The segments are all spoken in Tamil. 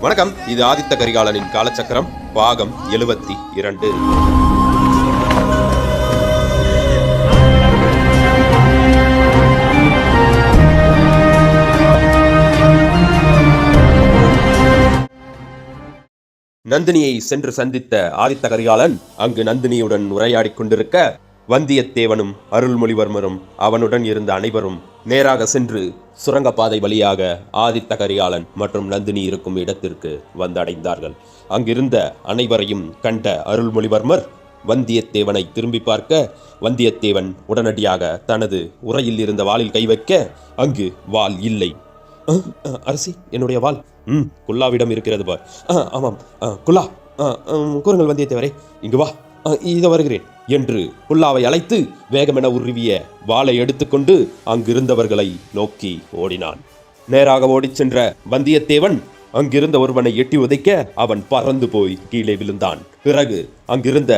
வணக்கம். இது ஆதித்த கரிகாலனின் காலச்சக்கரம் பாகம் 72. நந்தினியை சென்று சந்தித்த ஆதித்த கரிகாலன் அங்கு நந்தினியுடன் உரையாடிக் கொண்டிருக்க வந்தியத்தேவனும் அருள்மொழிவர்மரும் அவனுடன் இருந்த அனைவரும் நேராக சென்று சுரங்கப்பாதை வழியாக ஆதித்த கரிகாலன் மற்றும் நந்தினி இருக்கும் இடத்திற்கு வந்தடைந்தார்கள். அங்கிருந்த அனைவரையும் கண்ட அருள்மொழிவர்மர் வந்தியத்தேவனை திரும்பி பார்க்க வந்தியத்தேவன் உடனடியாக தனது உரையில் இருந்த வாளில் கை வைக்க அங்கு வாள் இல்லை. அரசி, என்னுடைய வாள் குல்லாவிடம் இருக்கிறது பார். ஆமாம் குல்லா, கூறுங்கள் வந்தியத்தேவரே, இங்கு வா, இதோ வருகிறேன் என்று குல்லாவை அழைத்து வேகமென உருவிய வாளை எடுத்துக்கொண்டு அங்கிருந்தவர்களை நோக்கி ஓடினான். நேராக ஓடிச் சென்ற வந்தியத்தேவன் அங்கிருந்த ஒருவனை எட்டி உதைக்க அவன் பறந்து போய் கீழே விழுந்தான். பிறகு அங்கிருந்த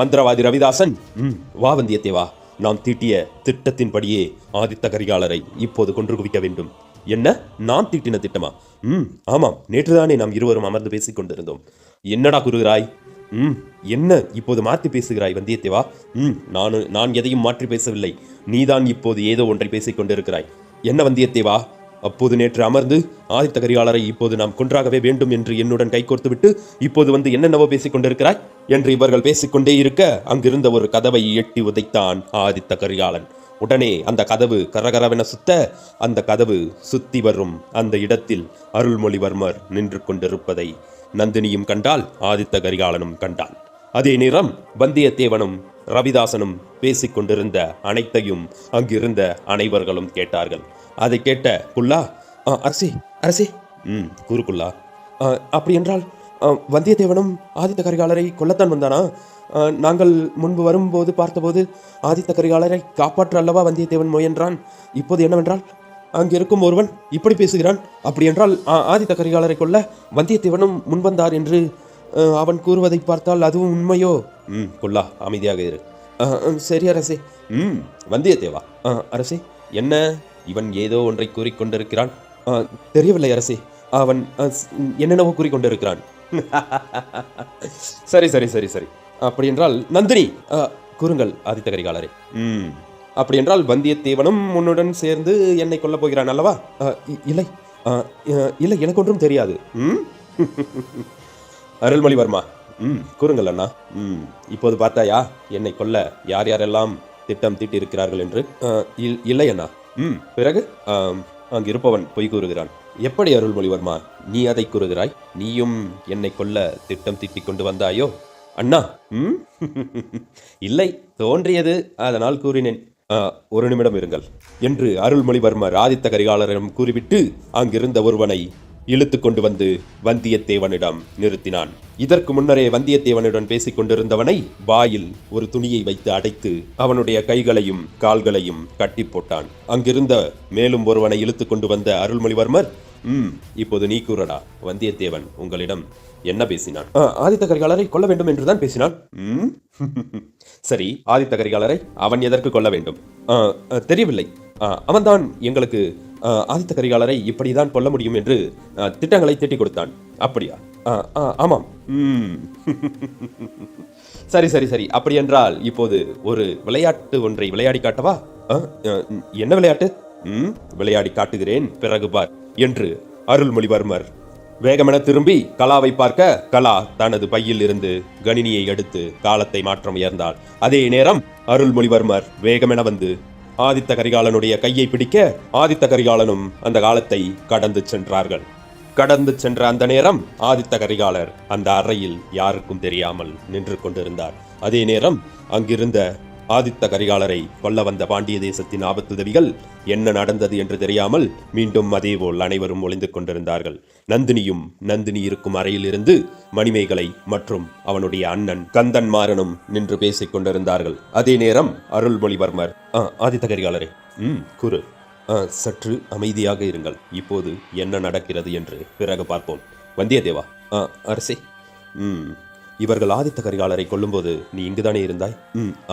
மந்திரவாதி ரவிதாசன், வா வந்தியத்தேவா, நாம் தீட்டிய திட்டத்தின்படியே ஆதித்த கரிகாலரை இப்போது கொன்று குவிக்க வேண்டும். என்ன, நாம் தீட்டின திட்டமா? ஆமாம், நேற்றுதானே நாம் இருவரும் அமர்ந்து பேசிக் கொண்டிருந்தோம். என்னடா கூறுகிறாய்? என்ன இப்போது மாற்றி பேசுகிறாய் வந்தியத்தேவா? நான் எதையும் மாற்றி பேசவில்லை. நீதான் இப்போது ஏதோ ஒன்றை பேசிக் கொண்டிருக்கிறாய். என்ன வந்தியத்தேவா, அப்போது நேற்று அமர்ந்து ஆதித்த கரிகாலரை இப்போது நாம் கொன்றாகவே வேண்டும் என்று என்னுடன் கைகோர்த்துவிட்டு இப்போது வந்து என்னென்னவோ பேசிக் கொண்டிருக்கிறாய் என்று இவர்கள் பேசிக்கொண்டே இருக்க அங்கிருந்த ஒரு கதவை எட்டி உதைத்தான் ஆதித்த கரிகாலன். உடனே அந்த கதவு கரகரவென சுத்த அந்த கதவு சுத்தி வரும் அந்த இடத்தில் அருள்மொழிவர்மர் நின்று கொண்டிருப்பதை நந்தினியும் கண்டால், ஆதித்த கரிகாலனும் கண்டான். அதே நேரம் வந்தியத்தேவனும் ரவிதாசனும் பேசிக் கொண்டிருந்த அனைத்தையும் அங்கிருந்த அனைவர்களும் கேட்டார்கள். அதை கேட்ட குல்லா, அரசே அரசே, கூறு குல்லா, அப்படி என்றால் வந்தியத்தேவனும் ஆதித்த கரிகாலரை கொல்லத்தான் வந்தானா? நாங்கள் முன்பு வரும்போது பார்த்தபோது ஆதித்த கரிகாலரை காப்பாற்ற அல்லவா வந்தியத்தேவன் முயன்றான். இப்போது என்னவென்றால் அங்கிருக்கும் ஒருவன் இப்படி பேசுகிறான். அப்படி என்றால் ஆதித்த கரிகாலரை கொல்ல வந்தியத்தேவனும் முன்வந்தார் என்று அவன் கூறுவதை பார்த்தால் அதுவும் உண்மையோ? கொல்லா, அமைதியாக இரு. சரி அரசே. வந்தியத்தேவா, அரசே, என்ன இவன் ஏதோ ஒன்றை கூறிக்கொண்டிருக்கிறான்? தெரியவில்லை அரசே, அவன் என்னென்னவோ கூறிக்கொண்டிருக்கிறான். சரி சரி சரி சரி அப்படி என்றால் நந்தினி, கூறுங்கள் ஆதித்த கரிகாலரே. அப்படி என்றால் வந்தியத்தேவனும் உன்னுடன் சேர்ந்து என்னை கொல்லப் போகிறான் அல்லவா? இல்லை இல்லை, எனக்கு ஒன்றும் தெரியாது. அருள்மொழிவர்மா, கூறுங்கள் அண்ணா. இப்போது பார்த்தாயா என்னை கொல்ல யார் யாரெல்லாம் திட்டம் தீட்டி இருக்கிறார்கள் என்று? இல்லை அண்ணா. பிறகு அங்கிருப்பவன் பொய் கூறுகிறான். எப்படி அருள்மொழிவர்மா நீ அதை கூறுகிறாய்? நீயும் என்னை கொல்ல திட்டம் தீட்டி கொண்டு வந்தாயோ? அண்ணா, இல்லை, தோன்றியது, அதனால் கூறினேன். ஒரு நிமிடம் இருங்கள் என்று அருள்மொழிவர்மர் ஆதித்த கரிகாலரிடம் கூறிவிட்டு அங்கிருந்த ஒருவனை இழுத்து கொண்டு வந்து வந்தியத்தேவனிடம் நிறுத்தினான். இதற்கு முன்னரே வந்தியத்தேவனுடன் பேசிக் கொண்டிருந்தவனை வாயில் ஒரு துணியை வைத்து அடைத்து அவனுடைய கைகளையும் கால்களையும் கட்டி போட்டான். அங்கிருந்த மேலும் ஒருவனை இழுத்து கொண்டு வந்த அருள்மொழிவர்மர், இப்போது நீ கூறடா, வந்தியத்தேவன் உங்களிடம் என்ன பேசினான்? ஆதித்த கரிகாலரை கொல்ல வேண்டும் என்றுதான் பேசினான். சரி, ஆதித்த கரிகாலரை அவன் எதற்கு கொல்ல வேண்டும்? தெரியவில்லை. அவன்தான் எங்களுக்கு ஆதித்த கரிகாலரை இப்படிதான் கொல்ல முடியும் என்று திட்டங்களை தீட்டி கொடுத்தான். அப்படியா? ஆமாம். சரி சரி சரி அப்படி என்றால் இப்போது ஒரு விளையாட்டு ஒன்றை விளையாடி காட்டவா? என்ன விளையாட்டு? விளையாடி காட்டுகிறேன், பிறகு பார் என்று அருள்மொழிவர்மர் வேகமென திரும்பி கலாவை பார்க்க கலா தனது பையில் இருந்து கணினியை எடுத்து காலத்தை மாற்ற முயன்றாள். அதே நேரம் அருள்மொழிவர்மர் வேகமென வந்து ஆதித்த கரிகாலனுடைய கையை பிடிக்க ஆதித்த கரிகாலனும் அந்த காலத்தை கடந்து சென்றார்கள். கடந்து சென்ற அந்த நேரம் ஆதித்த கரிகாலர் அந்த அறையில் யாருக்கும் தெரியாமல் நின்று கொண்டிருந்தார். அதே நேரம் அங்கிருந்த ஆதித்த கரிகாலரை கொல்ல வந்த பாண்டிய தேசத்தின் ஆபத்துதவிகள் என்ன நடந்தது என்று தெரியாமல் மீண்டும் அதேபோல் அனைவரும் ஒளிந்து கொண்டிருந்தார்கள். நந்தினியும் நந்தினி இருக்கும் அறையில் இருந்து மணிமேகலை மற்றும் அவனுடைய அண்ணன் கந்தன்மாறனும் நின்று பேசிக் கொண்டிருந்தார்கள். அதே நேரம் அருள்மொழிவர்மர், ஆதித்த கரிகாலரே, கூறு. சற்று அமைதியாக இருங்கள், இப்போது என்ன நடக்கிறது என்று பிறகு பார்ப்போம். வந்தியத்தேவா, அரசே, இவர்கள் ஆதித்த கரிகாலரை கொல்லும்போது நீ இங்குதானே இருந்தாய்?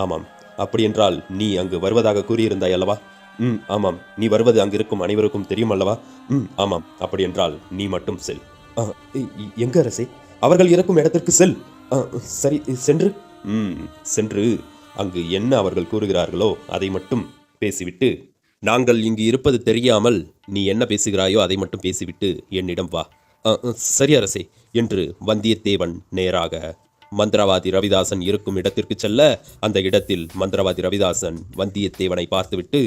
ஆமாம். அப்படி என்றால் நீ அங்கு வருவதாக கூறியிருந்தாய் அல்லவா? ஆமாம். நீ வருவது அங்கிருக்கும் அனைவருக்கும் தெரியும் அல்லவா? ஆமாம். அப்படி என்றால் நீ மட்டும் செல். "ஆ, எங்க அரசே? அவர்கள் இறக்கும் இடத்திற்கு செல்." "ஆ, சரி, சென்று." சென்று அங்கு என்ன அவர்கள் கூறுகிறார்களோ அதை மட்டும் பேசிவிட்டு, நாங்கள் இங்கு இருப்பது தெரியாமல் நீ என்ன பேசுகிறாயோ அதை மட்டும் பேசிவிட்டு என்னிடம் வா." சரி அரசே என்று வந்தியத்தேவன் நேராக மந்திரவாதி ரவிதாசன் இருக்கும் இடத்திற்கு செல்ல, அந்த இடத்தில் மந்திரவாதி ரவிதாசன் வந்தியத்தேவனை பார்த்துவிட்டு,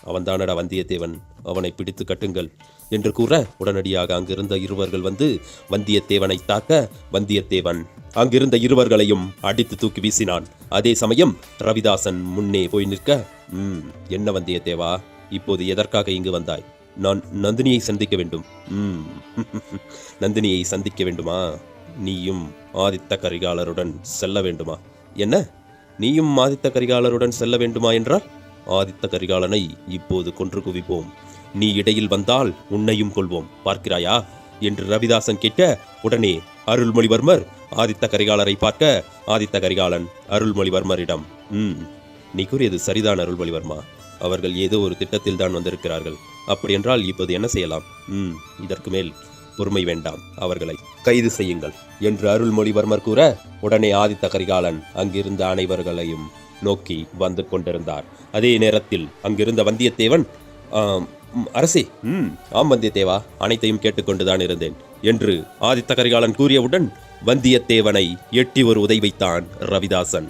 அவன்தானடா வந்தியத்தேவன், அவனை பிடித்து கட்டுங்கள் என்று கூற, உடனடியாக அங்கிருந்த இருவர்கள் வந்து வந்தியத்தேவனை தாக்க, வந்தியத்தேவன் அங்கிருந்த இருவர்களையும் அடித்து தூக்கி வீசினான். அதே சமயம் ரவிதாசன் முன்னே போய் நிற்க, என்ன வந்தியத்தேவா, இப்போது எதற்காக இங்கு வந்தாய்? நான் நந்தினியை சந்திக்க வேண்டும். நந்தினியை சந்திக்க வேண்டுமா? நீயும் ஆதித்த கரிகாலருடன் செல்ல வேண்டுமா? என்ன, நீயும் ஆதித்த கரிகாலருடன் செல்ல வேண்டுமா என்றால் ஆதித்த கரிகாலனை இப்போது கொன்று குவிப்போம். நீ இடையில் வந்தால் உன்னையும் கொள்வோம், பார்க்கிறாயா என்று ரவிதாசன் கேட்க, உடனே அருள்மொழிவர்மர் ஆதித்த கரிகாலரை பார்க்க, ஆதித்த கரிகாலன் அருள்மொழிவர்மரிடம், நீ கூறியது சரிதான் அருள்மொழிவர்மா, அவர்கள் ஏதோ ஒரு திட்டத்தில் தான் வந்திருக்கிறார்கள். அப்படியென்றால் இப்போது என்ன செய்யலாம்? இதற்கு மேல் பொறுமை வேண்டாம், அவர்களை கைது செய்யுங்கள் என்று அருள்மொழிவர்மர் கூற, உடனே ஆதித்த கரிகாலன் அங்கிருந்த அனைவர்களையும் நோக்கி வந்து கொண்டிருந்தார். அதே நேரத்தில் அங்கிருந்த வந்தியத்தேவன், அரசே, ஆம் வந்தியத்தேவா, அனைத்தையும் கேட்டுக்கொண்டுதான் இருந்தேன் என்று ஆதித்த கரிகாலன் கூறியவுடன் வந்தியத்தேவனை எட்டி ஒரு உதை வைத்தான் ரவிதாசன்.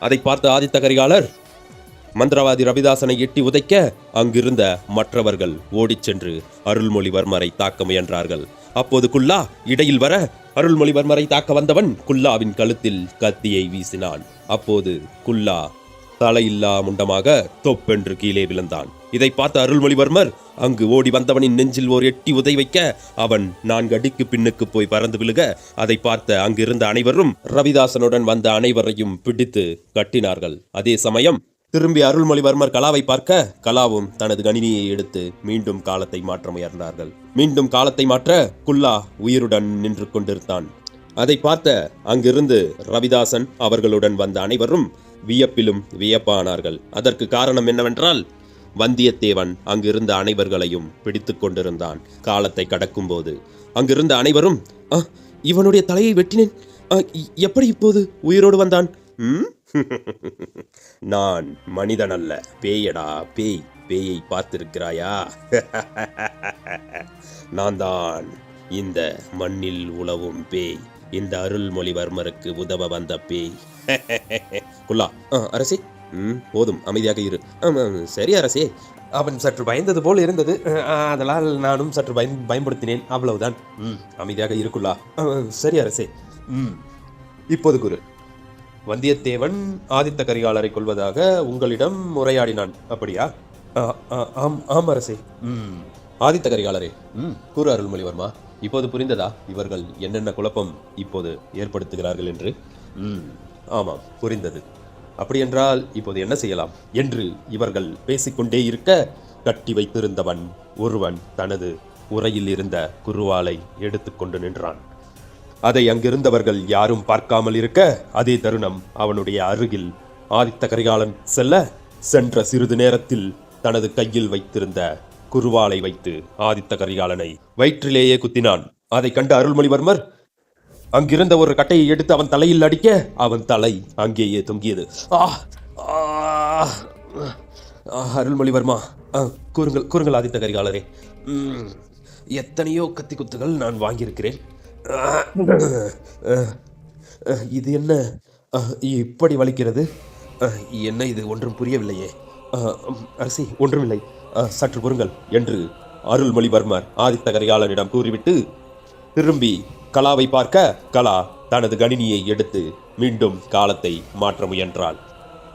அதை பார்த்த ஆதித்த கரிகாலர் மந்திரவாதி ரவிதாசனை எட்டி உதைக்க, அங்கிருந்த மற்றவர்கள் ஓடிச் சென்று அருள்மொழிவர்மரை தாக்க முயன்றார்கள். அப்போது குல்லா இடையில் வர, அருள்மொழிவர்மரை தாக்க வந்தவன் குல்லாவின் கழுத்தில் கத்தியை வீசினான். அப்போது குல்லா தலையில்லா முண்டமாக தொப்பென்று கீழே விழுந்தான். இதை பார்த்த அருள்மொழிவர்மர் அங்கு ஓடி வந்தவனின் நெஞ்சில் ஓர் எட்டி உதை வைக்க, அவன் 4 அடிக்கு பின்னுக்கு போய் பறந்து விழுக, அதை பார்த்த அங்கிருந்த அனைவரும் ரவிதாசனுடன் வந்த அனைவரையும் பிடித்து கட்டினார்கள். அதே சமயம் திரும்பி அருள்மொழிவர்மர் கலாவை பார்க்க, கலாவும் தனது கணினியை எடுத்து மீண்டும் காலத்தை மாற்ற முயன்றார்கள். மீண்டும் காலத்தை மாற்ற குல்லா உயிருடன் நின்று கொண்டிருந்தான். அதை பார்த்த அங்கிருந்து ரவிதாசன் அவர்களுடன் வந்த அனைவரும் வியப்பிலும் வியப்பானார்கள். அதற்கு காரணம் என்னவென்றால், வந்தியத்தேவன் அங்கிருந்த அனைவர்களையும் பிடித்து கொண்டிருந்தான். காலத்தை கடக்கும் போது அங்கிருந்த அனைவரும், இவனுடைய தலையை வெட்டினேன், எப்படி இப்போது உயிரோடு வந்தான்? நான் மனிதன் அல்ல, பேயடா, பேய். பேயை பார்த்திருக்கிறாயா? நான் தான் இந்த மண்ணில் உலவும் பேய், இந்த அருள்மொழிவர்மருக்கு உதவ வந்த பேய். குல்லா, அரசே, போதும், அமைதியாக இரு. சரி அரசே, அவன் சற்று பயந்தது போல் இருந்தது, அதனால் நானும் சற்று பயன்படுத்தினேன், அவ்வளவுதான். அமைதியாக இருக்குல்லா. சரி அரசே. இப்போது குரு, வந்தியத்தேவன் ஆதித்த கரிகாலரை கொள்வதாக உங்களிடம் உரையாடினான், அப்படியா? ஆம் அரசே. ஆதித்த கரிகாலரே, கூறு அருள்மொழிவர்மா, இப்போது புரிந்ததா இவர்கள் என்னென்ன குழப்பம் இப்போது ஏற்படுத்துகிறார்கள் என்று? ஆமாம், புரிந்தது. அப்படியென்றால் இப்போது என்ன செய்யலாம் என்று இவர்கள் பேசிக்கொண்டே இருக்க, கட்டி வைத்திருந்தவன் ஒருவன் தனது உரையில் இருந்த குருவாலை எடுத்துக்கொண்டு நின்றான். அதை அங்கிருந்தவர்கள் யாரும் பார்க்காமல் இருக்க, அதே தருணம் அவனுடைய அருகில் ஆதித்த கரிகாலன் சென்ற சிறிது நேரத்தில் தனது கையில் வைத்திருந்த குருவாலை வைத்து ஆதித்த கரிகாலனை வயிற்றிலேயே குத்தினான். அதை கண்ட அருள்மொழிவர்மர் அங்கிருந்த ஒரு கட்டையை எடுத்து அவன் தலையில் அடிக்க, அவன் தலை அங்கேயே தொங்கியது. அருள்மொழிவர்மா, கூறுங்கள் ஆதித்த கரிகாலரே, எத்தனையோ கத்தி குத்துகள் நான் வாங்கியிருக்கிறேன். இது என்ன இப்படி வலிக்கிறது? என்ன இது, ஒன்றும் புரியவில்லையே. அரசி, ஒன்றுமில்லை, சற்று பொறுங்கள் என்று அருள்மொழிவர்மர் ஆதித்த கரிகாலனிடம் கூறிவிட்டு திரும்பி கலாவை பார்க்க, கலா தனது கணினியை எடுத்து மீண்டும் காலத்தை மாற்ற முயன்றாள்.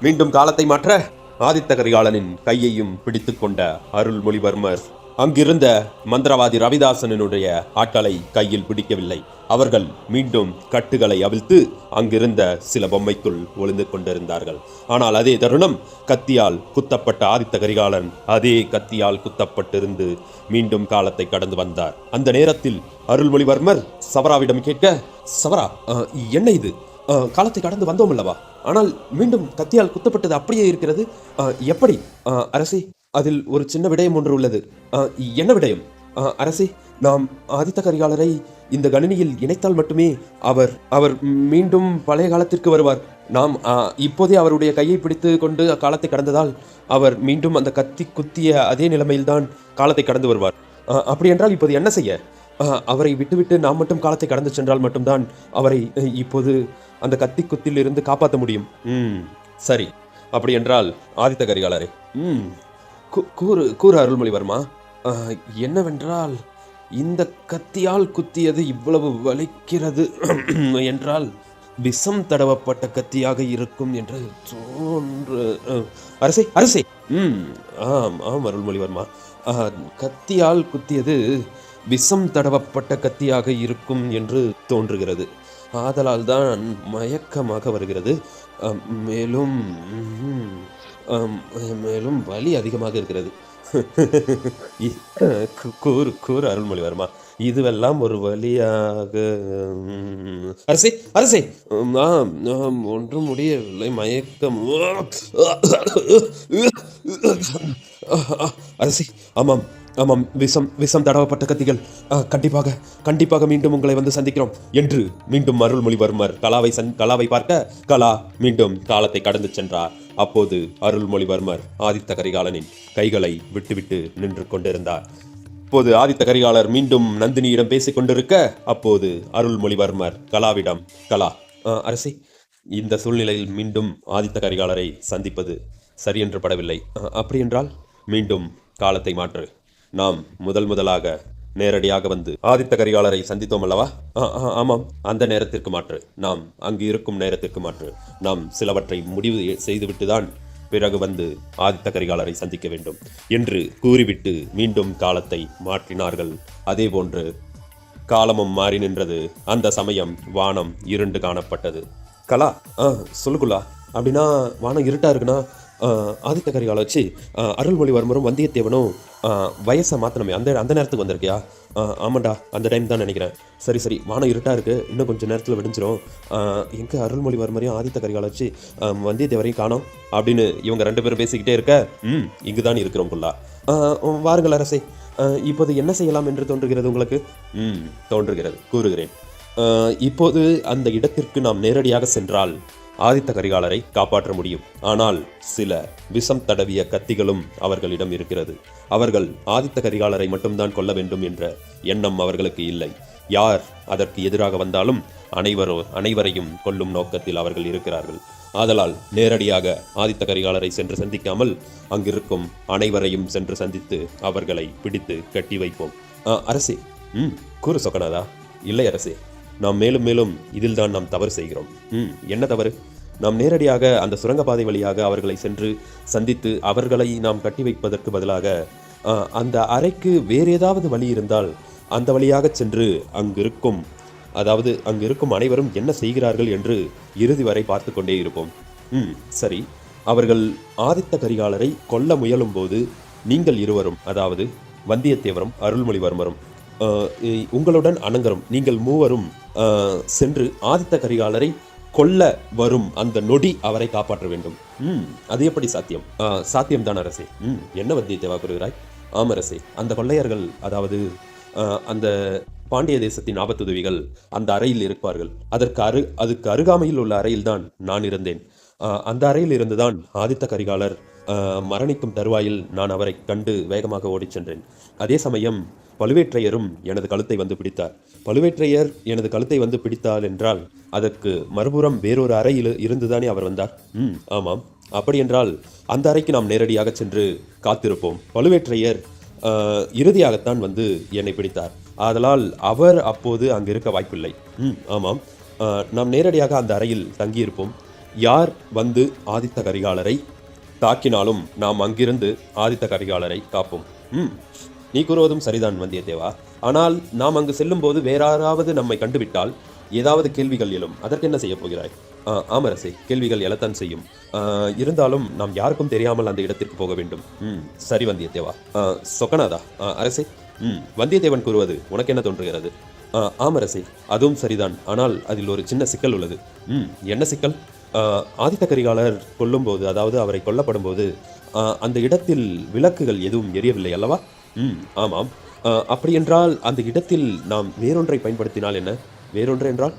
மீண்டும் காலத்தை மாற்ற ஆதித்த கரிகாலனின் கையையும் பிடித்து கொண்ட அருள்மொழிவர்மர் அங்கிருந்த மந்திரவாதி ரவிதாசனுடைய ஆட்களை கையில் பிடிக்கவில்லை. அவர்கள் மீண்டும் கட்டுகளை அவிழ்த்து அங்கிருந்த சில பொம்மைக்குள் ஒளிந்து கொண்டிருந்தார்கள். ஆனால் அதே தருணம் கத்தியால் குத்தப்பட்ட ஆதித்த கரிகாலன் அதே கத்தியால் குத்தப்பட்டிருந்து மீண்டும் காலத்தை கடந்து வந்தார். அந்த நேரத்தில் அருள்மொழிவர்மர் சவராவிடம் கேட்க, சவரா, என்ன இது? காலத்தை கடந்து வந்தோம் அல்லவா? ஆனால் மீண்டும் கத்தியால் குத்தப்பட்டது அப்படியே இருக்கிறது, எப்படி? அரசே, அதில் ஒரு சின்ன விடயம் ஒன்று உள்ளது. என்ன விடயம்? அரசே, நாம் ஆதித்த கரிகாலரை இந்த கணினியில் இணைத்தால் மட்டுமே அவர் அவர் மீண்டும் பழைய காலத்திற்கு வருவார். நாம் இப்போதே அவருடைய கையை பிடித்து கொண்டு காலத்தை கடந்ததால் அவர் மீண்டும் அந்த கத்தி குத்திய அதே நிலைமையில்தான் காலத்தை கடந்து வருவார். அப்படி என்றால் இப்போது என்ன செய்ய? அவரை விட்டுவிட்டு நாம் மட்டும் காலத்தை கடந்து சென்றால் மட்டும்தான் அவரை இப்போது அந்த கத்தி குத்தில் இருந்து காப்பாற்ற முடியும். சரி, அப்படி என்றால் ஆதித்த கரிகாலரே, கூறு கூறு அருள்மொழிவர்மா, என்னவென்றால் இந்த கத்தியால் குத்தியது இவ்வளவு வலிக்கிறது என்றால் விஷம் தடவப்பட்ட கத்தியாக இருக்கும் என்று தோன்று. அரசே அரசே, ஆம் ஆம் அருள்மொழிவர்மா, கத்தியால் குத்தியது விஷம் தடவப்பட்ட கத்தியாக இருக்கும் என்று தோன்றுகிறது. ஆதலால் தான் மயக்கமாக வருகிறது. மேலும் மேலும் வலி அதிகமாக இருக்கிறது. கூறு கூறு அருள்மொழிவர்மா, இதுவெல்லாம் ஒரு வழியாக? அரசே அரசே, ஒன்றும் முடியவில்லை, மயக்கம். அரசே, ஆமாம் ஆமாம், விஷம் தடவப்பட்ட கத்திகள். கண்டிப்பாக கண்டிப்பாக மீண்டும் உங்களை வந்து சந்திக்கிறோம் என்று மீண்டும் அருள்மொழிவர்மர் கலாவை பார்க்க கலா மீண்டும் காலத்தை கடந்து சென்றார். அப்போது அருள்மொழிவர்மர் ஆதித்த கரிகாலனின் கைகளை விட்டுவிட்டு நின்று கொண்டிருந்தார். அப்போது ஆதித்த கரிகாலர் மீண்டும் நந்தினியிடம் பேசிக் கொண்டிருக்க, அப்போது அருள்மொழிவர்மர் கலாவிடம், கலா, அரசே, இந்த சூழ்நிலையில் மீண்டும் ஆதித்த கரிகாலரை சந்திப்பது சரியென்று படவில்லை. அப்படி என்றால் மீண்டும் காலத்தை மாற்று. நாம் முதலாக நேரடியாக வந்து ஆதித்த கரிகாலரை சந்தித்தோம் அல்லவா? ஆமாம், அந்த நேரத்திற்கு மாற்று. நாம் அங்கு இருக்கும் நேரத்திற்கு மாற்று. நாம் சிலவற்றை முடிவு செய்துவிட்டுதான் பிறகு வந்து ஆதித்த கரிகாலரை சந்திக்க வேண்டும் என்று கூறிவிட்டு மீண்டும் காலத்தை மாற்றினார்கள். அதே போன்று காலமும் மாறி நின்றது. அந்த சமயம் வானம் இருண்டு காணப்பட்டது. கலா, சொல்லுக்குள்ளா, அப்படின்னா வானம் இருட்டா இருக்குன்னா ஆதித்த கரிகாலை வச்சு அருள்மொழிவர்மரும் வந்தியத்தேவனும் வயசை மாற்றணுமே, அந்த நேரத்துக்கு வந்திருக்கியா? ஆமாண்டா, அந்த டைம் தான் நினைக்கிறேன். சரி சரி, வானம் இருட்டாக இருக்குது, இன்னும் கொஞ்சம் நேரத்தில் விடிஞ்சிரும். எங்கே அருள்மொழிவர்மரையும் ஆதித்த கரிகாலை வச்சு வந்தியத்தேவரையும் காணோம் அப்படின்னு இவங்க 2 பேரும் பேசிக்கிட்டே இருக்க, இங்கு தான் இருக்கிறோம் குல்லா. வாருங்கள் அரசே, இப்போது என்ன செய்யலாம் என்று தோன்றுகிறது உங்களுக்கு? தோன்றுகிறது, கூறுகிறேன். இப்போது அந்த இடத்திற்கு நாம் நேரடியாக சென்றால் ஆதித்த கரிகாலரை காப்பாற்ற முடியும். ஆனால் சில விஷம் தடவிய கத்திகளும் அவர்களிடம் இருக்கிறது. அவர்கள் ஆதித்த கரிகாலரை மட்டும்தான் கொல்ல வேண்டும் என்ற எண்ணம் அவர்களுக்கு இல்லை. யார் அதற்கு எதிராக வந்தாலும் அனைவரையும் கொல்லும் நோக்கத்தில் அவர்கள் இருக்கிறார்கள். ஆதலால் நேரடியாக ஆதித்த கரிகாலரை சென்று சந்திக்காமல் அங்கிருக்கும் அனைவரையும் சென்று சந்தித்து அவர்களை பிடித்து கட்டி வைப்போம். அரசே, கூறு சொக்கநாதா. இல்லை அரசே, நாம் மேலும் இதில் தான் நாம் தவறு செய்கிறோம். என்ன தவறு? நாம் நேரடியாக அந்த சுரங்கப்பாதை வழியாக அவர்களை சென்று சந்தித்து அவர்களை நாம் கட்டி வைப்பதற்கு பதிலாக அந்த அறைக்கு வேறு ஏதாவது வழி இருந்தால் அந்த வழியாக சென்று அங்கிருக்கும் அனைவரும் என்ன செய்கிறார்கள் என்று இறுதி வரை பார்த்து கொண்டே இருப்போம். சரி, அவர்கள் ஆதித்த கரிகாலரை கொல்ல முயலும் போது நீங்கள் இருவரும், அதாவது வந்தியத்தேவரும் அருள்மொழிவர்மரும் உங்களுடன் அனங்கரும், நீங்கள் மூவரும் சென்று ஆதித்த கரிகாலரை கொல்ல வரும் அந்த நொடி அவரை காப்பாற்ற வேண்டும். அது எப்படி சாத்தியம்? சாத்தியம்தான் அரசே. என்ன வந்தியத்தேவா கூறுகிறாய்? ஆம் அரசே, அந்த கொள்ளையர்கள், அதாவது அந்த பாண்டிய தேசத்தின் ஆபத்துதவிகள் அந்த அறையில் இருப்பார்கள். அதுக்கு அருகாமையில் உள்ள அறையில்தான் நான் இருந்தேன். அந்த அறையில் இருந்துதான் ஆதித்த கரிகாலர் மரணிக்கும் தருவாயில் நான் அவரை கண்டு வேகமாக ஓடிச் சென்றேன். அதே சமயம் பழுவேற்றையரும் எனது கழுத்தை வந்து பிடித்தார். பழுவேற்றையர் எனது கழுத்தை வந்து பிடித்தார் என்றால் அதற்கு மறுபுறம் வேறொரு அறையில் இருந்துதானே அவர் வந்தார். ஆமாம், அப்படி என்றால் அந்த அறைக்கு நாம் நேரடியாக சென்று காத்திருப்போம். பழுவேற்றையர் இறுதியாகத்தான் வந்து என்னை பிடித்தார். ஆதலால் அவர் அப்போது அங்கு இருக்க வாய்ப்பில்லை. ஆமாம், நாம் நேரடியாக அந்த அறையில் தங்கியிருப்போம். யார் வந்து ஆதித்த கரிகாலரை தாக்கினாலும் நாம் அங்கிருந்து ஆதித்த கரிகாலரை காப்போம். நீ கூறுவதும் சரிதான் வந்தியத்தேவா. ஆனால் நாம் அங்கு செல்லும் போது வேறாராவது நம்மை கண்டுவிட்டால் ஏதாவது கேள்விகள் எழும். அதற்கு என்ன செய்ய போகிறாய்? ஆமரசே, கேள்விகள் எழத்தான் செய்யும். இருந்தாலும் நாம் யாருக்கும் தெரியாமல் அந்த இடத்திற்கு போக வேண்டும். சரி வந்தியத்தேவா. சொக்கநாதா. அரசே, வந்தியத்தேவன் கூறுவது உனக்கு என்ன தோன்றுகிறது? ஆமரசே, அதுவும் சரிதான். ஆனால் அதில் ஒரு சின்ன சிக்கல் உள்ளது. என்ன சிக்கல்? ஆதித்த கரிகாலர் கொல்லும்போது, அதாவது அவரை கொல்லப்படும் போது அந்த இடத்தில் விளக்குகள் எதுவும் எரியவில்லை அல்லவா? ஆமாம். அப்படி என்றால் அந்த இடத்தில் நாம் வேறொன்றை பயன்படுத்தினால் என்ன? வேறொன்று என்றால்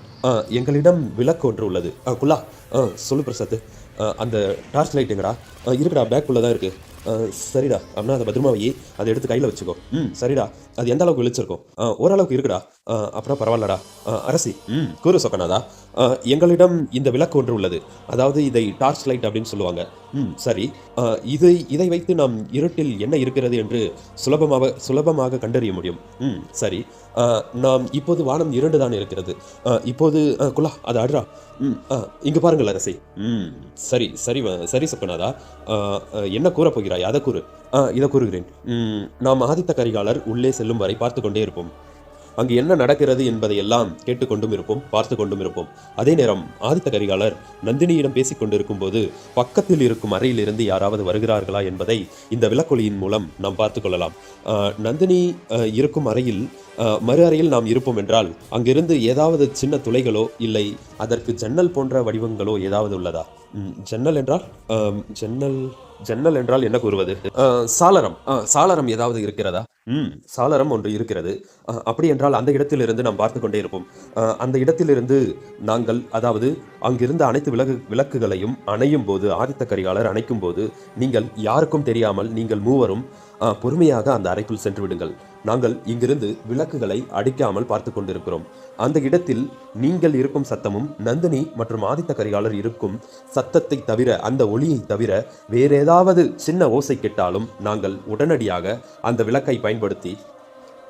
எங்களிடம் விளக்கு ஒன்று உள்ளது. குல்லா, சொல்லு பிரசாத். அந்த டார்ச் லைட் எங்கடா? இருக்குடா, பேக்குள்ளே தான் இருக்குது. சரிடா, அப்படின்னா அதை பத்திரமா வை, அதை எடுத்து கையில் வச்சுக்கோ. சரிடா. அது எந்த அளவுக்கு வெளிச்சிருக்கும்? ஓரளவுக்கு இருக்குடா. அப்புறம் பரவாயில்லடா. அரசி, கூறு சொக்கனாதா. எங்களிடம் இந்த விளக்கு ஒன்று உள்ளது. அதாவது இதை டார்ச் லைட் அப்படின்னு சொல்லுவாங்க. சரி. இதை வைத்து நாம் இருட்டில் என்ன இருக்கிறது என்று சுலபமாக கண்டறிய முடியும். சரி. நாம் இப்போது வானம் 2 தான் இருக்கிறது. இப்போது குலா, அதை அடுறா. இங்கு பாருங்கள் அரசி. சரி சரி சரி சொக்கனாதா. என்ன கூற போகிறாய்? அதை கூறு. இதை கூறுகிறேன். நாம் ஆதித்த கரிகாலர் உள்ளே செல்லும் வரை பார்த்து கொண்டே இருப்போம். அங்கு என்ன நடக்கிறது என்பதை எல்லாம் கேட்டுக்கொண்டும் இருப்போம், பார்த்து கொண்டும் இருப்போம். அதே நேரம் ஆதித்த கரிகாலர் நந்தினியிடம் பேசிக் கொண்டிருக்கும் போது பக்கத்தில் இருக்கும் அறையிலிருந்து யாராவது வருகிறார்களா என்பதை இந்த விளக்கொலியின் மூலம் நாம் பார்த்து கொள்ளலாம். நந்தினி இருக்கும் அறையில் மறு அறையில் நாம் இருப்போம் என்றால் அங்கிருந்து ஏதாவது சின்ன துளைகளோ இல்லை அதற்கு ஜன்னல் போன்ற வடிவங்களோ ஏதாவது உள்ளதா? ஜன்னல் என்றால் ஜன்னல் என்றால் என்ன கூறுவது? சாளரம் ஏதாவது இருக்கிறதா? சாளரம் ஒன்று இருக்கிறது. அப்படி என்றால் அந்த இடத்திலிருந்து நாம் பார்த்து கொண்டே இருப்போம். அந்த இடத்திலிருந்து நாங்கள், அதாவது அங்கிருந்த அனைத்து விளக்குகளையும் அணையும் போது, ஆதித்த கரிகாலர் அணைக்கும் போது நீங்கள் யாருக்கும் தெரியாமல் நீங்கள் மூவரும் பொறுமையாக அந்த அறைக்குள் சென்று விடுங்கள். நாங்கள் இங்கிருந்து விளக்குகளை அடிக்காமல் பார்த்து கொண்டிருக்கிறோம். அந்த இடத்தில் நீங்கள் இருக்கும் சத்தமும் நந்தினி மற்றும் ஆதித்த கரிகாலர் இருக்கும் சத்தத்தை தவிர, அந்த ஒளியை தவிர வேற ஏதாவது சின்ன ஓசை கேட்டாலும் நாங்கள் உடனடியாக அந்த விளக்கை பயன்படுத்தி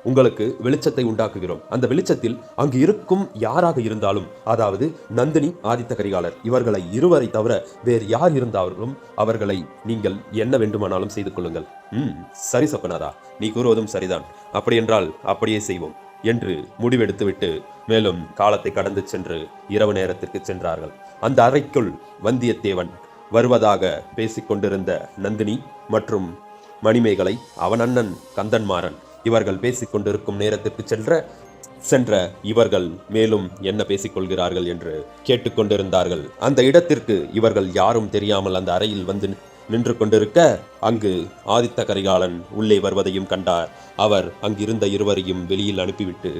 உங்களுக்கு வெளிச்சத்தை உண்டாக்குகிறோம். அந்த வெளிச்சத்தில் அங்கு இருக்கும் யாராக இருந்தாலும், அதாவது நந்தினி, ஆதித்த கரிகாலர் இவர்களை இருவரை தவிர வேறு யார் இருந்தாலும் அவர்களை நீங்கள் என்ன வேண்டுமானாலும் செய்து கொள்ளுங்கள். சரி சொப்பனாதா, நீ கூறுவதும் சரிதான். அப்படி என்றால் அப்படியே செய்வோம் என்று முடிவெடுத்துவிட்டு மேலும் காலத்தை கடந்து சென்று இரவு நேரத்திற்கு சென்றார்கள். அந்த அறைக்குள் வந்தியத்தேவன் வருவதாக பேசிக்கொண்டிருந்த நந்தினி மற்றும் மணிமேகலை, அவன் அண்ணன் கந்தன்மாறன் இவர்கள் பேசிக்கொண்டிருக்கும் நேரத்திற்கு சென்ற இவர்கள் மேலும் என்ன பேசிக்கொள்கிறார்கள் என்று கேட்டுக்கொண்டிருந்தார்கள். அந்த இடத்திற்கு இவர்கள் யாரும் தெரியாமல் அந்த அறையில் வந்து நின்று கொண்டிருக்க அங்கு ஆதித்த கரிகாலன் உள்ளே வருவதையும் கண்டார். அவர் அங்கிருந்த இருவரையும் வெளியில் அனுப்பிவிட்டு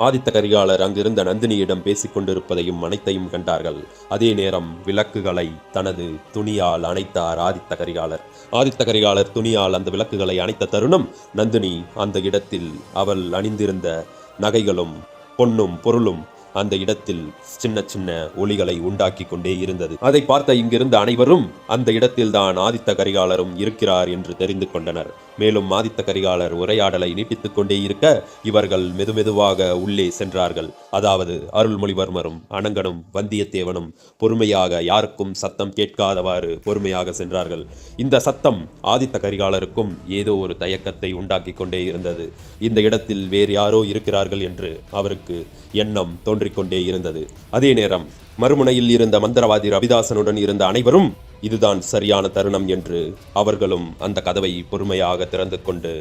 ஆதித்த கரிகாலர் அங்கிருந்த நந்தினியிடம் பேசிக் கொண்டிருப்பதையும் அனைத்தையும் கண்டார்கள். அதே நேரம் விளக்குகளை தனது துணியால் அணைத்தார் ஆதித்த கரிகாலர். ஆதித்த கரிகாலர் துணியால் அந்த விளக்குகளை அணைத்த தருணம் நந்தினி அந்த இடத்தில் அவள் அணிந்திருந்த நகைகளும் பொன்னும் பொருளும் அந்த இடத்தில் சின்ன சின்ன ஒளிகளை உண்டாக்கி கொண்டே இருந்தது. அதை பார்த்த இங்கிருந்த அனைவரும் அந்த இடத்தில் தான் ஆதித்த கரிகாலரும் இருக்கிறார் என்று தெரிந்து கொண்டனர். மேலும் ஆதித்த கரிகாலர் உரையாடலை நீட்டித்துக் கொண்டே இருக்க இவர்கள் மெதுமெதுவாக உள்ளே சென்றார்கள். அதாவது அருள்மொழிவர்மரும் அனங்கனும் வந்தியத்தேவனும் பொறுமையாக, யாருக்கும் சத்தம் கேட்காதவாறு பொறுமையாக சென்றார்கள். இந்த சத்தம் ஆதித்த கரிகாலருக்கும் ஏதோ ஒரு தயக்கத்தை உண்டாக்கி கொண்டே இருந்தது. இந்த இடத்தில் வேறு யாரோ இருக்கிறார்கள் என்று அவருக்கு எண்ணம் தோன்றிக்கொண்டே இருந்தது. அதே நேரம் மறுமுனையில் இருந்த மந்திரவாதி ரவிதாசனுடன் இருந்த அனைவரும் இதுதான் சரியான தருணம் என்று அவர்களும் அந்த கதவை பொறுமையாக திறந்து கொண்டு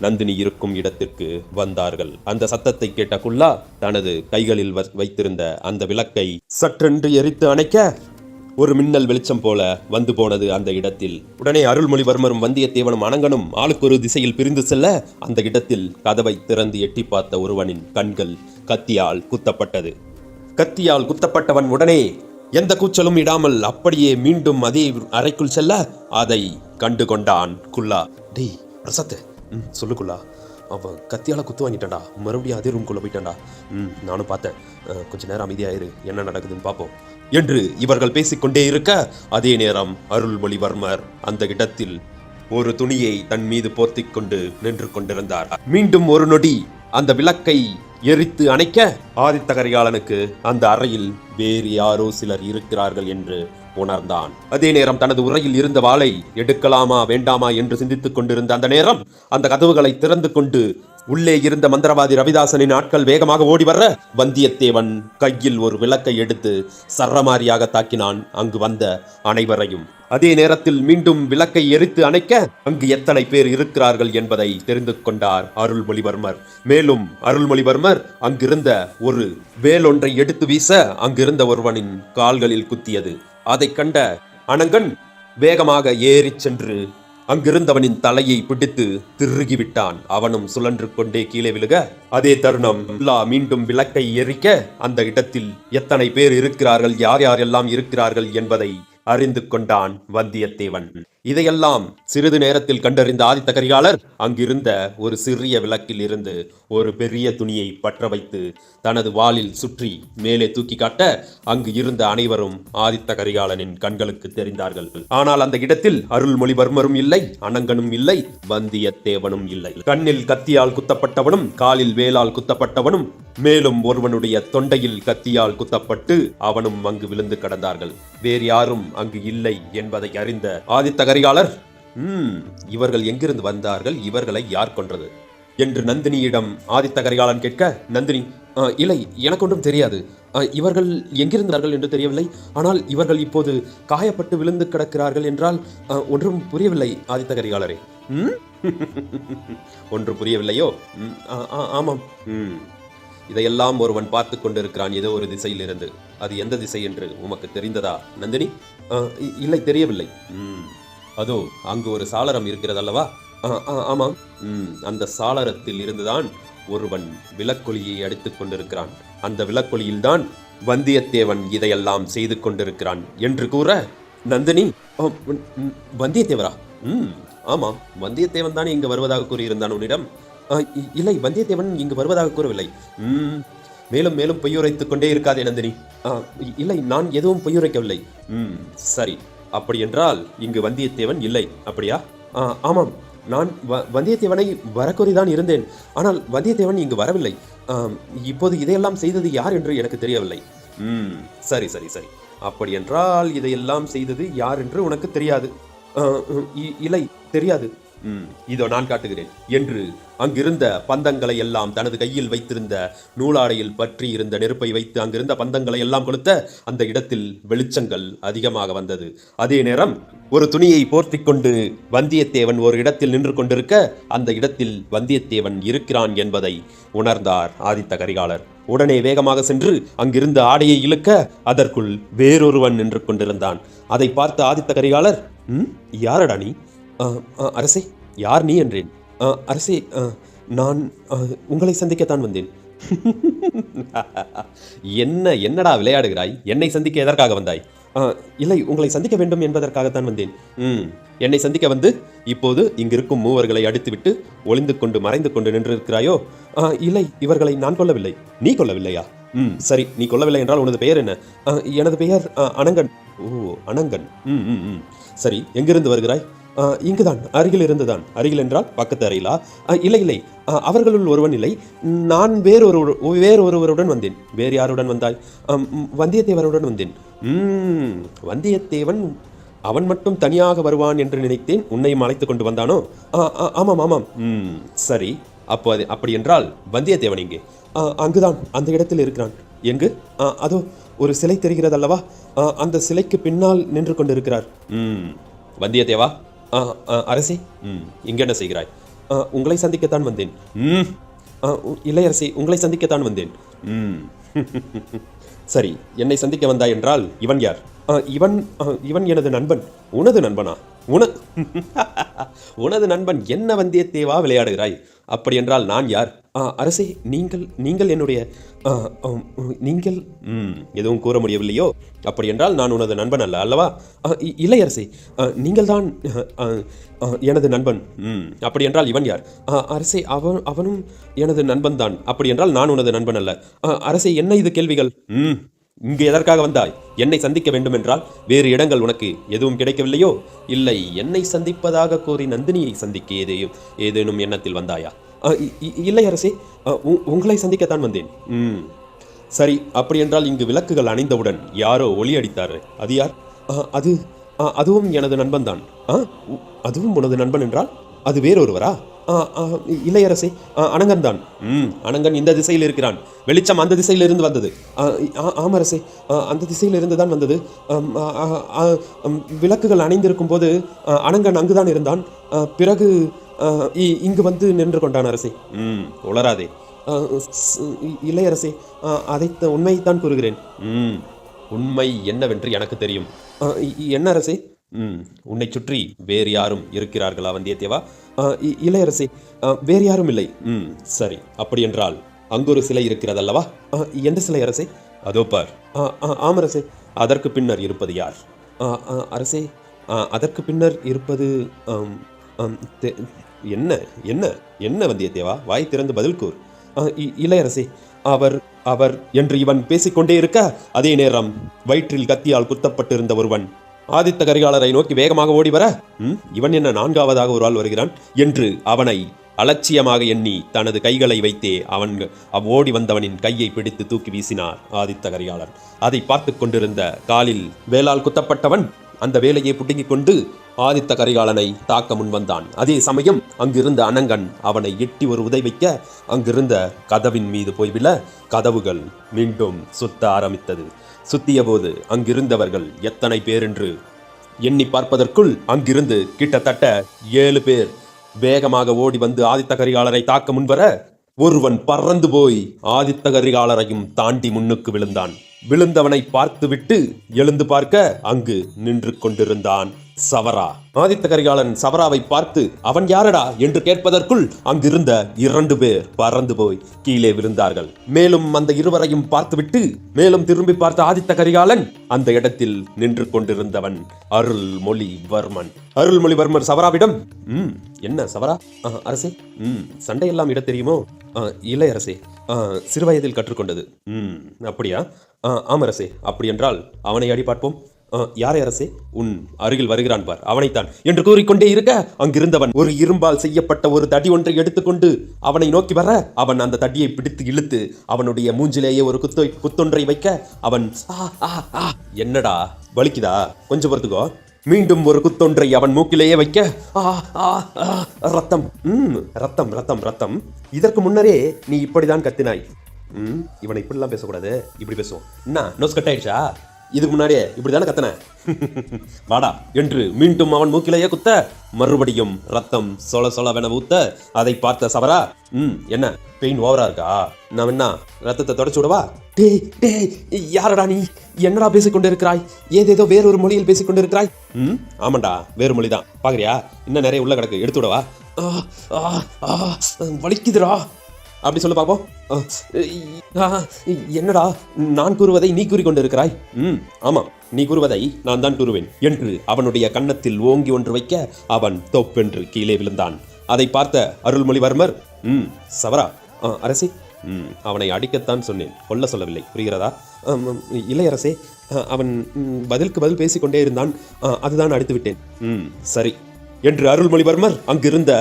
நந்தினி இருக்கும் இடத்திற்கு வந்தார்கள். அந்த சத்தத்தை கேட்ட குல்லா தனது கைகளில் வைத்திருந்த அந்த விளக்கை சற்றென்று எரித்து அணைக்க ஒரு மின்னல் வெளிச்சம் போல வந்து போனது அந்த இடத்தில். உடனே அருள்மொழிவர்மரும் வந்தியத்தேவனும் அனங்கனும் ஆளுக்கு ஒரு திசையில் பிரிந்து செல்ல அந்த இடத்தில் கதவை திறந்து எட்டி பார்த்த ஒருவனின் கண்கள் கத்தியால் குத்தப்பட்டது. கத்தியால் குத்தப்பட்டவன் உடனே எந்த கூச்சலும் இடாமல் அப்படியே மீண்டும் அதே அறைக்குள் செல்ல அதை கண்டு கொண்டான் குல்லா. டேய் பிரசாத், சொல்லு குல்லா, அவன் கத்தியால குத்து வாங்கிட்டான்டா, மறுபடியும் அதே ரூம்குள்ள போயிட்டான்டா. நானும் பார்த்தேன், கொஞ்ச நேரம் அமைதியாயிரு, என்ன நடக்குதுன்னு பார்ப்போம் என்று இவர்கள் பேசிக்கொண்டே இருக்க அதே நேரம் அருள்மொழிவர்மர் அந்த இடத்தில் ஒரு துணியை தன் மீது போர்த்திக் கொண்டு நின்று கொண்டிருந்தார். மீண்டும் ஒரு நொடி அந்த விளக்கை எரித்து அணைக்க ஆதித்த கரிகாலனுக்கு அந்த அறையில் வேறு யாரோ சிலர் இருக்கிறார்கள் என்று உணர்ந்தான். அதே நேரம் தனது உரையில் இருந்த வாளை எடுக்கலாமா வேண்டாமா என்று சிந்தித்துக் கொண்டிருந்த அந்த நேரம் அந்த கதவுகளை திறந்து கொண்டு உள்ளே இருந்த மந்திரவாதி ரவிதாசனின் ஆட்கள் வேகமாக ஓடி வர வந்தியத்தேவன் கையில் ஒரு விளக்கை எடுத்து சரமாரியாக தாக்கினான் அங்கு வந்த அனைவரையும். அதே நேரத்தில் மீண்டும் விளக்கை எரித்து அணைக்க அங்கு எத்தனை பேர் இருக்கிறார்கள் என்பதை தெரிந்து கொண்டார் அருள்மொழிவர்மர். மேலும் அருள்மொழிவர்மர் அங்கிருந்த ஒரு வேலொன்றை எடுத்து வீச அங்கிருந்த ஒருவனின் கால்களில் குத்தியது. அதை கண்ட அனங்கன் வேகமாக ஏறி சென்று அங்கிருந்தவனின் தலையை பிடித்து திருகிவிட்டான். அவனும் சுழன்று கொண்டே கீழே விழுக, அதே தருணம் மீண்டும் விளக்கை எரிக்க அந்த இடத்தில் எத்தனை பேர் இருக்கிறார்கள், யார் யாரெல்லாம் இருக்கிறார்கள் என்பதை அறிந்து கொண்டான் வந்தியத்தேவன். இதையெல்லாம் சிறிது நேரத்தில் கண்டறிந்த ஆதித்த கரிகாலர் அங்கிருந்த ஒரு சிறிய விளக்கில் இருந்து ஒரு பெரிய துணியை பற்ற வைத்து தனது வாளில் சுற்றி மேலே தூக்கி காட்ட அங்கு இருந்த அனைவரும் ஆதித்த கரிகாலனின் கண்களுக்கு தெரிந்தார்கள். ஆனால் அந்த இடத்தில் அருள்மொழிவர்மரும் இல்லை, அனங்கனும் இல்லை, வந்தியத்தேவனும் இல்லை. கண்ணில் கத்தியால் குத்தப்பட்டவனும், காலில் வேலால் குத்தப்பட்டவனும், மேலும் ஒருவனுடைய தொண்டையில் கத்தியால் குத்தப்பட்டு அவனும் அங்கு விழுந்து கிடந்தார்கள். வேறு யாரும் அங்கு இல்லை என்பதை அறிந்த ஆதித்த கரிகாலர், இவர்கள் எங்கிருந்து வந்தார்கள், இவர்களை யார் கொன்றது என்று நந்தினியிடம் ஆதித்த கரிகாலன் கேட்க, நந்தினி, இல்லை, எனக்கு ஒன்றும் தெரியாது. இவர்கள் எங்கிருந்தார்கள் என்று தெரியவில்லை. ஆனால் இவர்கள் இப்போது காயப்பட்டு விழுந்து கிடக்கிறார்கள் என்றால் ஒன்றும் புரியவில்லை ஆதித்த கரிகாலரே. ஒன்று புரியவில்லையோ? ஆமாம். இதையெல்லாம் ஒருவன் பார்த்து கொண்டிருக்கிறான் ஏதோ ஒரு திசையில் இருந்து. அது எந்த திசை என்று உமக்கு தெரிந்ததா நந்தினி? இல்லை, தெரியவில்லை. அதோ அங்கு ஒரு சாளரம் இருக்கிறதல்லவா? ஆமாம். அந்த சாளரத்தில் இருந்துதான் ஒருவன் விளக்கொலியை அடித்துக் கொண்டிருக்கிறான். அந்த விளக்கொலியில்தான் வந்தியத்தேவன் இதையெல்லாம் செய்து கொண்டிருக்கிறான் என்று கூற, நந்தினி, வந்தியத்தேவரா? ஆமாம், வந்தியத்தேவன் தானே இங்கு வருவதாக கூறியிருந்தான் உன்னிடம். இல்லை, வந்தியத்தேவன் இங்கு வருவதாக கூறவில்லை. மேலும் மேலும் பொய்யுரைத்துக் கொண்டே இருக்காதே நந்தினி. இல்லை, நான் எதுவும் பொய்யுரைக்கவில்லை. சரி, அப்படி என்றால் இங்கு வந்தியத்தேவன் இல்லை, அப்படியா? ஆமாம், நான் வந்தியத்தேவனை வரக்கூறிதான் இருந்தேன். ஆனால் வந்தியத்தேவன் இங்கு வரவில்லை. இப்போது இதையெல்லாம் செய்தது யார் என்று எனக்கு தெரியவில்லை. சரி சரி சரி, அப்படி என்றால் இதையெல்லாம் செய்தது யார் என்று உனக்கு தெரியாது? இல்லை, தெரியாது. இதோ நான் காட்டுகிறேன் என்று அங்கிருந்த பந்தங்களை எல்லாம் தனது கையில் வைத்திருந்த நூலாடையில் பற்றி இருந்த நெருப்பை வைத்து அங்கிருந்த பந்தங்களை எல்லாம் கொளுத்த அந்த இடத்தில் வெளிச்சங்கள் அதிகமாக வந்தது. அதே நேரம் ஒரு துணியை போர்த்தி கொண்டு வந்தியத்தேவன் ஒரு இடத்தில் நின்று கொண்டிருக்க அந்த இடத்தில் வந்தியத்தேவன் இருக்கிறான் என்பதை உணர்ந்தார் ஆதித்த கரிகாலர். உடனே வேகமாக சென்று அங்கிருந்த ஆடையை இழுக்க அதற்குள் வேறொருவன் நின்று கொண்டிருந்தான். அதை பார்த்த ஆதித்த கரிகாலர், யாரடா நீ? அரசே, யார் நீ என்றேன். அரசே, நான் உங்களை சந்திக்கத்தான் வந்தேன். என்னடா விளையாடுகிறாய்? என்னை சந்திக்க எதற்காக வந்தாய்? இல்லை, உங்களை சந்திக்க வேண்டும் என்பதற்காகத்தான் வந்தேன். என்னை சந்திக்க வந்து இப்போது இங்கிருக்கும் மூவர்களை அடித்துவிட்டு ஒளிந்து கொண்டு மறைந்து கொண்டு நின்றிருக்கிறாயோ? இல்லை, இவர்களை நான் கொல்லவில்லை. நீ கொல்லவில்லையா? சரி, நீ கொல்லவில்லை என்றால் உனது பெயர் என்ன? எனது பெயர் அனங்கன். ஓ, அனங்கன். சரி, எங்கிருந்து வருகிறாய்? இங்குதான், அருகில் இருந்துதான். அருகில் என்றால் பக்கத்து அறையிலா? இல்லை இல்லை, அவர்களுள் ஒருவன் இல்லை. நான் வேறொருவருடன் வந்தேன். வேறு யாருடன் வந்தாய்? வந்தியத்தேவனுடன் வந்தேன். வந்தியத்தேவன் அவன் மட்டும் தனியாக வருவான் என்று நினைத்தேன். உன்னையும் அழைத்து கொண்டு வந்தானோ? ஆமாம் ஆமாம். சரி, அப்படி என்றால் வந்தியத்தேவன் எங்கே? அங்குதான், அந்த இடத்தில் இருக்கிறான். எங்கு? அதோ ஒரு சிலை தெரிகிறதல்லவா, அந்த சிலைக்கு பின்னால் நின்று கொண்டிருக்கிறார். வந்தியத்தேவா? அரசே, இங்க என்ன செய்கிறாய்? உங்களை சந்திக்கத்தான் வந்தேன். இல்லை அரசே, உங்களை சந்திக்கத்தான் வந்தேன். சரி, என்னை சந்திக்க வந்தாய் என்றால் இவன் யார்? இவன் எனது நண்பன். உனது நண்பனா? உனது நண்பன் என்ன வந்தியத்தேவா விளையாடுகிறாய்? அப்படி என்றால் நான் யார்? அரசே, நீங்கள் என்னுடைய நீங்கள் எதுவும் கூற முடியவில்லையோ? அப்படி என்றால் நான் உனது நண்பன் அல்ல அல்லவா? இல்லை அரசே, நீங்கள் தான் எனது நண்பன். அப்படி என்றால் இவன் யார்? அரசே, அவனும் எனது நண்பன் தான். அப்படி என்றால் நான் உனது நண்பன் அல்ல. அரசே, என்ன இது கேள்விகள்? இங்கு எதற்காக வந்தாய்? என்னை சந்திக்க வேண்டும் என்றால் வேறு இடங்கள் உனக்கு எதுவும் கிடைக்கவில்லையோ? இல்லை, என்னை சந்திப்பதாக கூறி நந்தினியை சந்திக்க ஏதேனும் எண்ணத்தில் வந்தாயா? இல்லை அரசே, உங்களை சந்திக்கத்தான் வந்தேன். சரி, அப்படி என்றால் இங்கு விளக்குகள் அணைந்தவுடன் யாரோ ஒளி அடித்தார். அது யார்? அதுவும் எனது நண்பன் தான். அதுவும் உனது நண்பன் என்றால் அது வேறொருவரா? இல்லை அரசே, அனங்கன் தான். அனங்கன் இந்த திசையில் இருக்கிறான். வெளிச்சம் அந்த திசையில் இருந்து வந்தது. ஆமாம் அரசே, அந்த திசையில் இருந்து தான் வந்தது. விளக்குகள் அணைந்திருக்கும் போது அனங்கன் அங்குதான் இருந்தான். பிறகு இங்கு வந்து நின்று கொண்டான் அரசே. உளராதே. இல்லை அரசே, உண்மையைத்தான் கூறுகிறேன். உண்மை என்னவென்று எனக்கு தெரியும். என்ன அரசே? உன்னை சுற்றி வேறு யாரும் இருக்கிறார்களா வந்தியத்தேவா? இளையரசே, வேறு யாரும் இல்லை. சரி, அப்படி என்றால் அங்கொரு சிலை இருக்கிறதல்லவா? எந்த சிலை அரசே? அதோ பார். ஆமரசே. அதற்கு பின்னர் இருப்பது யார்? அரசே, அதற்கு பின்னர் இருப்பது என்ன என்ன என்ன வந்தியத்தேவா, வாய் திறந்து பதில் கூர். இளையரசே, அவர் அவர் என்று இவன் பேசிக்கொண்டே இருக்க, அதே நேரம் வயிற்றில் கத்தியால் குத்தப்பட்டிருந்த ஒருவன் ஆதித்த கரிகாலரை நோக்கி வேகமாக ஓடி வர, இவன் என்ன நான்காவதாக ஒரு ஆள் வருகிறான் என்று அவனை அலட்சியமாக எண்ணி தனது கைகளை வைத்தே அவன் ஓடி வந்தவனின் கையை பிடித்து தூக்கி வீசினார் ஆதித்த கரிகாலன். அதை பார்த்து கொண்டிருந்த காலில் வேலால் குத்தப்பட்டவன் அந்த வேலையை புடுங்கிக் கொண்டு ஆதித்த கரிகாலனை தாக்க முன்வந்தான். அதே சமயம் அங்கிருந்த அனங்கன் அவனை எட்டி ஒரு உதை வைக்க அங்கிருந்த கதவின் மீது போய்விட கதவுகள் மீண்டும் சுத்த ஆரம்பித்தது. சுத்திய போது அங்கிருந்தவர்கள் எத்தனை பேர் என்று எண்ணி பார்ப்பதற்குள் அங்கிருந்து கிட்டத்தட்ட 7 பேர் வேகமாக ஓடி வந்து ஆதித்த கரிகாலரை தாக்க முன்வர, ஒருவன் பறந்து போய் ஆதித்த கரிகாலரையும் தாண்டி முன்னுக்கு விழுந்தான். விழுந்தவனை பார்த்துவிட்டு எழுந்து பார்க்க அங்கு நின்று கொண்டிருந்தான் சவரா. ஆதித்த கரிகாலன் சவராவை பார்த்து அவன் யாரடா என்று கேட்பதற்குள் அங்கிருந்த 2 பேர் பறந்து போய் கீழே விழுந்தார்கள். மேலும் அந்த இருவரையும் பார்த்துவிட்டு மேலும் திரும்பி பார்த்த ஆதித்த கரிகாலன் அந்த இடத்தில் நின்று கொண்டிருந்தவன் அருள்மொழிவர்மன். அருள்மொழிவர்மன் சவராவிடம், என்ன சவரா? அரசே, சண்டையெல்லாம் இட தெரியுமோ? இல்லை அரசே, சிறுவயதில் கற்றுக்கொண்டது. அப்படியா? ஆமரசே, அப்படி என்றால் அவனை அடி பார்ப்போம். யாரை அரசே? உன் அருகில் வருகிறான் பார், அவனைத்தான் என்று கூறிக்கொண்டே இருக்க அங்கிருந்தவன் ஒரு இரும்பால் செய்யப்பட்ட ஒரு தடி ஒன்றை எடுத்துக்கொண்டு அவனை நோக்கி வர, அவன் அந்த தடியை பிடித்து இழுத்து அவனுடைய மூஞ்சிலேயே ஒரு குத்தொன்றை வைக்க அவன், என்னடா வலிக்குதா? கொஞ்சம் பொறுத்துக்கோ. மீண்டும் ஒரு குத்தொன்றை அவன் மூக்கிலேயே வைக்க, ரத்தம் ரத்தம் ரத்தம் ரத்தம். இதற்கு முன்னரே நீ இப்படிதான் கத்தினாய். இவனை இப்படிலாம் பேசக்கூடாது, இப்படி பேசுவோம். என்ன நோஸ் கட் ஆயிடுச்சா? இதுக்கு முன்னாடியே இப்படிதானே கத்தன? வாடா என்று மீண்டும் அவன் மூக்கிலேயே குத்த, மறுபடியும் ரத்தம் சொல சொலவென ஊத்த, அதை பார்த்த சவரா, என்ன பெயின் ஓவரா இருக்கா? நான் என்ன ரத்தத்தை தொடச்சு விடவா? டேய் டேய், யாரடா நீ? என்னடா பேசிக்கொண்டு இருக்கிறாய்? ஏதேதோ வேறொரு மொழியில் பேசிக்கொண்டு இருக்கிறாய். ஆமாண்டா, வேறு மொழி தான். பாக்குறியா? இன்னும் நிறைய உள்ள கிடக்கு, எடுத்து விடவா? வலிக்குதுடா. அப்படி சொல்ல பாப்போம். என்னடா நான் கூறுவதை நீ கூறிக்கொண்டு இருக்கிறாய்? ஆமாம், நீ கூறுவதை நான் தான் கூறுவேன் என்று அவனுடைய கன்னத்தில் ஓங்கி ஒன்று வைக்க அவன் தொப்பென்று கீழே விழுந்தான். அதை பார்த்த அருள்மொழிவர்மர், சவரா, அரசே, அவனை அடிக்கத்தான் சொன்னேன், கொல்ல சொல்லவில்லை, புரிகிறதா? இல்லை அரசே, அவன் பதிலுக்கு பதில் பேசிக்கொண்டே இருந்தான், அதுதான் அடித்து விட்டேன். சரி என்று அருள்மொழிவர்மர் அங்கிருந்த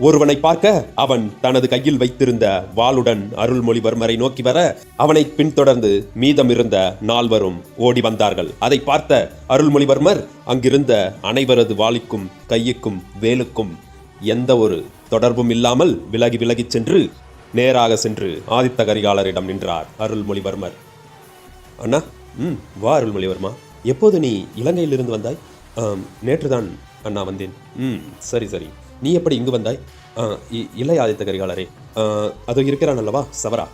ஒருவனை பார்க்க அவன் தனது கையில் வைத்திருந்த வாளுடன் அருள்மொழிவர்மரை நோக்கி வர, அவனை பின்தொடர்ந்து மீதம் இருந்த 4 ஓடி வந்தார்கள். அதை பார்த்த அருள்மொழிவர்மர் அங்கிருந்த அனைவரது வாளுக்கும் கையுக்கும் வேலுக்கும் எந்த ஒரு தொடர்பும் இல்லாமல் விலகி விலகி சென்று நேராக சென்று ஆதித்த கரிகாலரிடம் நின்றார் அருள்மொழிவர்மர். அண்ணா, வா அருள்மொழிவர்மா, எப்போது நீ இலங்கையிலிருந்து வந்தாய்? நேற்றுதான் அண்ணா வந்தேன். சரி சரி, நீ எப்படி இங்கு வந்தாய்? இல்லை ஆதித்த கரிகாலரே, அதோ இருக்கிறான் அல்லவா சவரா.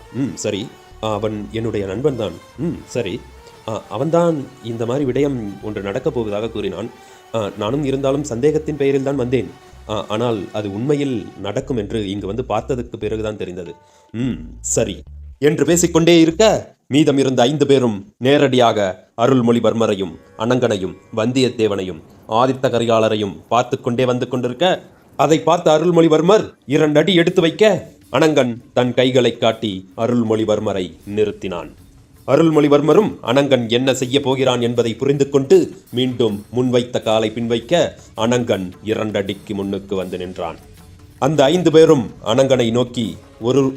சரி, அவன் என்னுடைய நண்பன் தான். சரி, அவன்தான் இந்த மாதிரி விடயம் ஒன்று நடக்கப் போவதாக கூறினான். நானும் இருந்தாலும் சந்தேகத்தின் பெயரில் தான் வந்தேன். ஆனால் அது உண்மையில் நடக்கும் என்று இங்கு வந்து பார்த்ததுக்கு பிறகுதான் தெரிந்தது. சரி என்று பேசிக்கொண்டே இருக்க மீதம் இருந்த 5 பேரும் நேரடியாக அருள்மொழிவர்மரையும் அனங்கனையும் வந்தியத்தேவனையும் ஆதித்த கரிகாலரையும் பார்த்து கொண்டே வந்து கொண்டிருக்க, அதை பார்த்த அருள்மொழிவர்மர் 2 அடி எடுத்து வைக்க அனங்கன் தன் கைகளை காட்டி அருள்மொழிவர்மரை நிறுத்தினான். அருள்மொழிவர்மரும் அனங்கன் என்ன செய்ய போகிறான் என்பதை புரிந்து கொண்டு மீண்டும் முன்வைத்த காலை பின்வைக்க அனங்கன் 2 அடிக்கு முன்னுக்கு வந்து நின்றான். அந்த 5 பேரும் அனங்கனை நோக்கி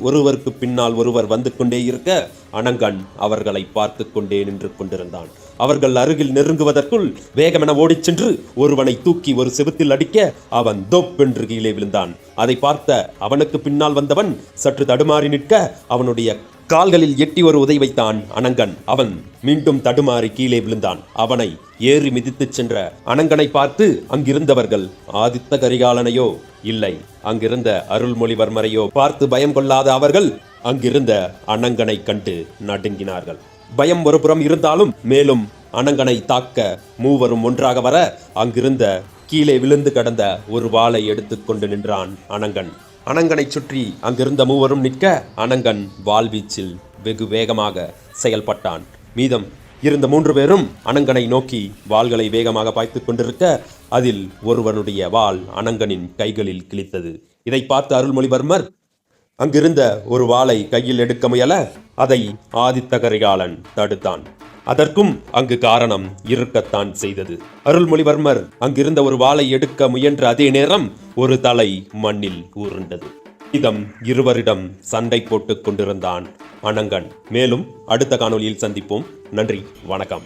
ஒருவருக்கு பின்னால் ஒருவர் வந்து கொண்டே இருக்க அனங்கன் அவர்களை பார்த்து கொண்டே நின்று கொண்டிருந்தான். அவர்கள் அருகில் நெருங்குவதற்குள் வேகமென ஓடிச் சென்று ஒருவனை தூக்கி ஒரு செவுத்தில் அடிக்க அவன் தொப்பென்று கீழே விழுந்தான். அதை பார்த்த அவனுக்கு பின்னால் வந்தவன் சற்று தடுமாறி நிற்க அவனுடைய கால்களில் எட்டி ஒரு உதை வைத்தான் அனங்கன். அவன் மீண்டும் தடுமாறி கீழே விழுந்தான். அவனை ஏறி மிதித்துச் சென்ற அனங்கனை பார்த்து அங்கிருந்தவர்கள் ஆதித்த கரிகாலனையோ இல்லை அங்கிருந்த அருள்மொழிவர்மரையோ பார்த்து பயம் கொள்ளாத அவர்கள் அங்கிருந்த அனங்கனை கண்டு நடுங்கினார்கள். பயம் ஒரு புறம் இருந்தாலும் மேலும் அனங்கனை தாக்க மூவரும் ஒன்றாக வர அங்கிருந்த கீழே விழுந்து கடந்த ஒரு வாளை எடுத்துக்கொண்டு நின்றான் அனங்கன். அனங்கனை சுற்றி அங்கிருந்த மூவரும் நிற்க அனங்கன் வாள்வீச்சில் வெகு வேகமாக செயல்பட்டான். மீதம் இருந்த 3 பேரும் அனங்கனை நோக்கி வாள்களை வேகமாக பாய்த்துக் கொண்டிருக்க அதில் ஒருவனுடைய வாள் அனங்கனின் கைகளில் கிழித்தது. இதை பார்த்த அருள்மொழிவர்மர் அங்கிருந்த ஒரு வாளை கையில் எடுக்க முயல அதை ஆதித்த கரிகாலன் தடுத்தான். அதற்கும் அங்கு காரணம் இருக்கத்தான் செய்தது. அருள்மொழிவர்மர் அங்கிருந்த ஒரு வாளை எடுக்க முயன்ற அதே நேரம் ஒரு தலை மண்ணில் உருண்டது. இதம் இருவரிடம் சண்டை போட்டுக் கொண்டிருந்தான் அனங்கன். மேலும் அடுத்த காணொளியில் சந்திப்போம். நன்றி, வணக்கம்.